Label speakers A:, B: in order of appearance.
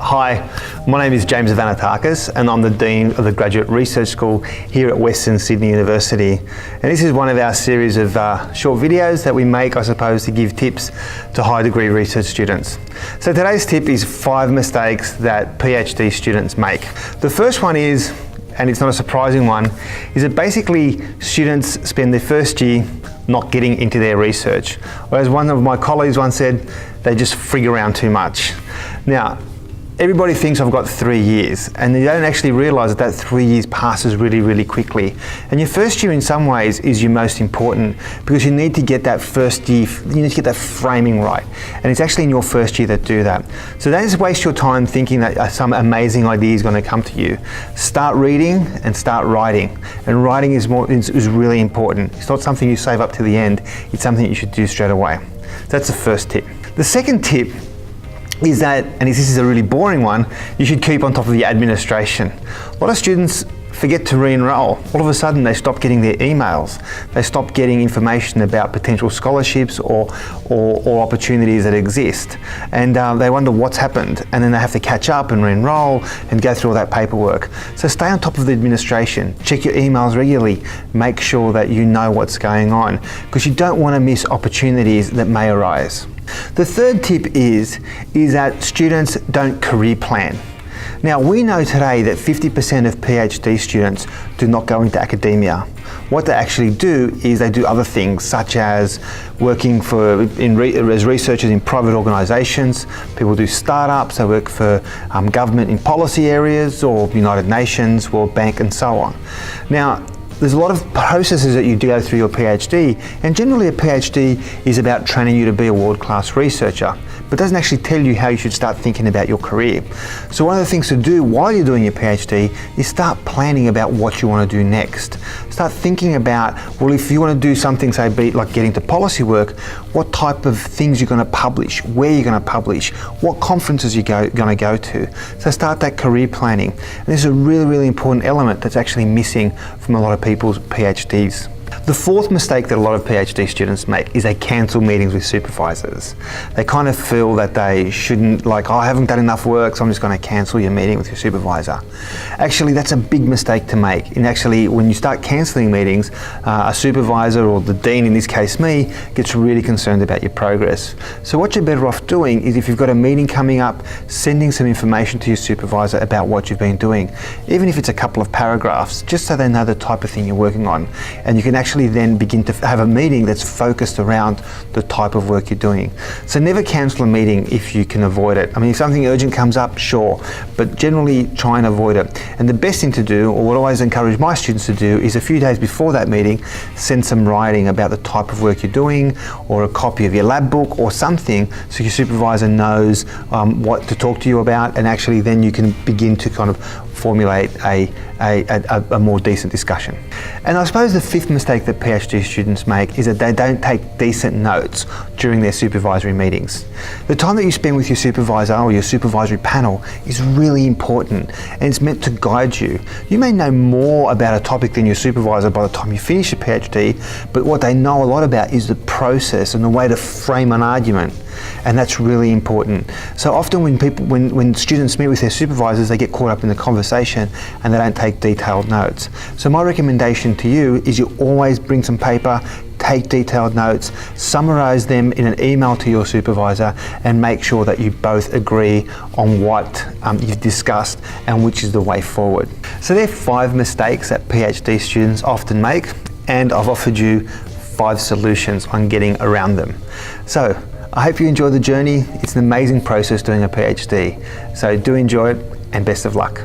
A: Hi, my name is James Vanatakis and I'm the Dean of the Graduate Research School here at Western Sydney University. And this is one of our series of short videos that we make, I suppose, to give tips to high degree research students. So today's tip is 5 mistakes that PhD students make. The first one is, and it's not a surprising one, is that basically students spend their first year not getting into their research. Or as one of my colleagues once said, they just frig around too much. Now, everybody thinks I've got 3 years, and they don't actually realise that 3 years passes really, really quickly. And your first year in some ways is your most important because you need to get that first year, you need to get that framing right. And it's actually in your first year that do that. So don't just waste your time thinking that some amazing idea is going to come to you. Start reading and start writing. And writing is really important. It's not something you save up to the end, it's something you should do straight away. So that's the first tip. The second tip is that, and this is a really boring one, you should keep on top of the administration. A lot of students forget to re-enroll. All of a sudden they stop getting their emails. They stop getting information about potential scholarships or opportunities that exist. And they wonder what's happened. And then they have to catch up and re-enroll and go through all that paperwork. So stay on top of the administration. Check your emails regularly. Make sure that you know what's going on because you don't want to miss opportunities that may arise. The third tip is that students don't career plan. Now, we know today that 50% of PhD students do not go into academia. What they actually do is they do other things, such as working as researchers in private organisations. People do startups, they work for government in policy areas or United Nations, World Bank and so on. Now, there's a lot of processes that you do go through your PhD, and generally a PhD is about training you to be a world-class researcher, but doesn't actually tell you how you should start thinking about your career. So one of the things to do while you're doing your PhD is start planning about what you want to do next. Start thinking about, well, if you want to do something, say, like get into policy work, what type of things you're going to publish, where you're going to publish, what conferences you're going to go to. So start that career planning. And this is a really, really important element that's actually missing from a lot of people's PhDs. The fourth mistake that a lot of PhD students make is they cancel meetings with supervisors. They kind of feel that they shouldn't, like, oh, I haven't done enough work, so I'm just going to cancel your meeting with your supervisor. Actually, that's a big mistake to make. And actually, when you start cancelling meetings, a supervisor, or the dean, in this case me, gets really concerned about your progress. So what you're better off doing is, if you've got a meeting coming up, sending some information to your supervisor about what you've been doing, even if it's a couple of paragraphs, just so they know the type of thing you're working on. And you can actually then begin to have a meeting that's focused around the type of work you're doing. So never cancel a meeting if you can avoid it. I mean, if something urgent comes up, sure, but generally try and avoid it. And the best thing to do, or what I always encourage my students to do, is a few days before that meeting, send some writing about the type of work you're doing, or a copy of your lab book or something, so your supervisor knows what to talk to you about, and actually then you can begin to kind of formulate a more decent discussion. And I suppose the fifth mistake that PhD students make is that they don't take decent notes during their supervisory meetings. The time that you spend with your supervisor or your supervisory panel is really important, and it's meant to guide you. You may know more about a topic than your supervisor by the time you finish your PhD, but what they know a lot about is the process and the way to frame an argument. And that's really important. So often when students meet with their supervisors, they get caught up in the conversation and they don't take detailed notes. So my recommendation to you is you always bring some paper, take detailed notes, summarize them in an email to your supervisor, and make sure that you both agree on what you've discussed and which is the way forward. So there are 5 mistakes that PhD students often make, and I've offered you 5 solutions on getting around them. So I hope you enjoy the journey. It's an amazing process doing a PhD. So do enjoy it, and best of luck.